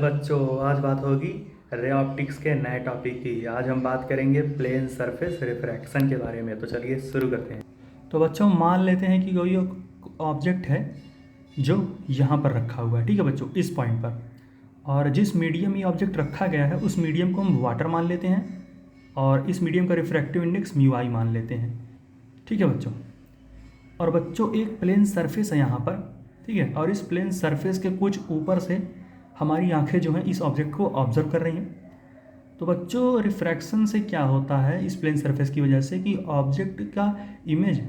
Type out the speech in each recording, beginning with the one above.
बच्चों, आज बात होगी रे ऑप्टिक्स के नए टॉपिक की। आज हम बात करेंगे प्लेन सरफेस रिफ्रैक्शन के बारे में। तो चलिए शुरू करते हैं। तो बच्चों, मान लेते हैं कि कोई ऑब्जेक्ट है जो यहाँ पर रखा हुआ है, ठीक है बच्चों, इस पॉइंट पर। और जिस मीडियम ये ऑब्जेक्ट रखा गया है उस मीडियम को हम वाटर मान लेते हैं और इस मीडियम का रिफ्रैक्टिव इंडेक्स म्यू आई मान लेते हैं, ठीक है बच्चों। और बच्चों, एक प्लेन सरफेस है यहाँ पर, ठीक है, और इस प्लेन सरफेस के कुछ ऊपर से हमारी आंखें जो हैं इस ऑब्जेक्ट को ऑब्जर्व कर रही हैं। तो बच्चों, रिफ्रैक्शन से क्या होता है इस प्लेन सरफेस की वजह से कि ऑब्जेक्ट का इमेज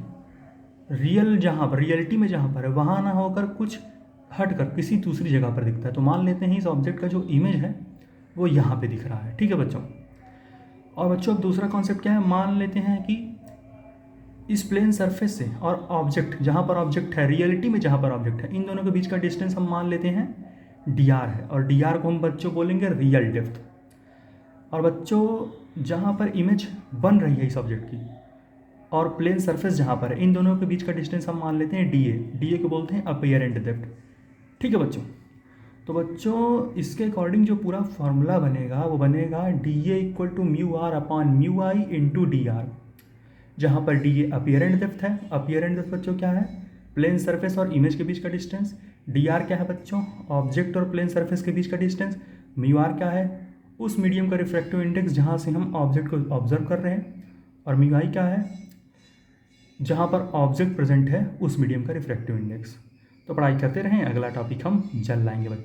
रियलिटी में जहाँ पर है वहाँ ना होकर कुछ हट कर किसी दूसरी जगह पर दिखता है। तो मान लेते हैं इस ऑब्जेक्ट का जो इमेज है वो यहाँ पे दिख रहा है, ठीक है बच्चों। और बच्चों, अब दूसरा कॉन्सेप्ट क्या है, मान लेते हैं कि इस प्लेन सरफेस से और ऑब्जेक्ट जहाँ पर ऑब्जेक्ट है, रियलिटी में जहाँ पर ऑब्जेक्ट है, इन दोनों के बीच का डिस्टेंस हम मान लेते हैं डी आर है। और डी आर को हम बच्चों बोलेंगे रियल डेप्थ। और बच्चों, जहाँ पर इमेज बन रही है इस ऑब्जेक्ट की और प्लेन सरफेस जहाँ पर है, इन दोनों के बीच का डिस्टेंस हम मान लेते हैं डी ए। डी ए को बोलते हैं अपीयरेंट डेप्थ, ठीक है बच्चों। तो बच्चों, इसके अकॉर्डिंग जो पूरा फॉर्मूला बनेगा वो बनेगा D A equal to mu R upon mu I into D R, जहाँ पर डी ए अपीयरेंट डेप्थ है। अपीयरेंट डेप्थ बच्चों क्या है, प्लेन सरफेस और इमेज के बीच का डिस्टेंस। डी आर क्या है बच्चों, ऑब्जेक्ट और प्लेन सरफेस के बीच का डिस्टेंस। म्यू आर क्या है, उस मीडियम का रिफ्रैक्टिव इंडेक्स जहाँ से हम ऑब्जेक्ट को ऑब्जर्व कर रहे हैं। और म्यू आई क्या है, जहाँ पर ऑब्जेक्ट प्रेजेंट है उस मीडियम का रिफ्रैक्टिव इंडेक्स। तो पढ़ाई करते रहें, अगला टॉपिक हम जल्द लाएंगे बच्चों।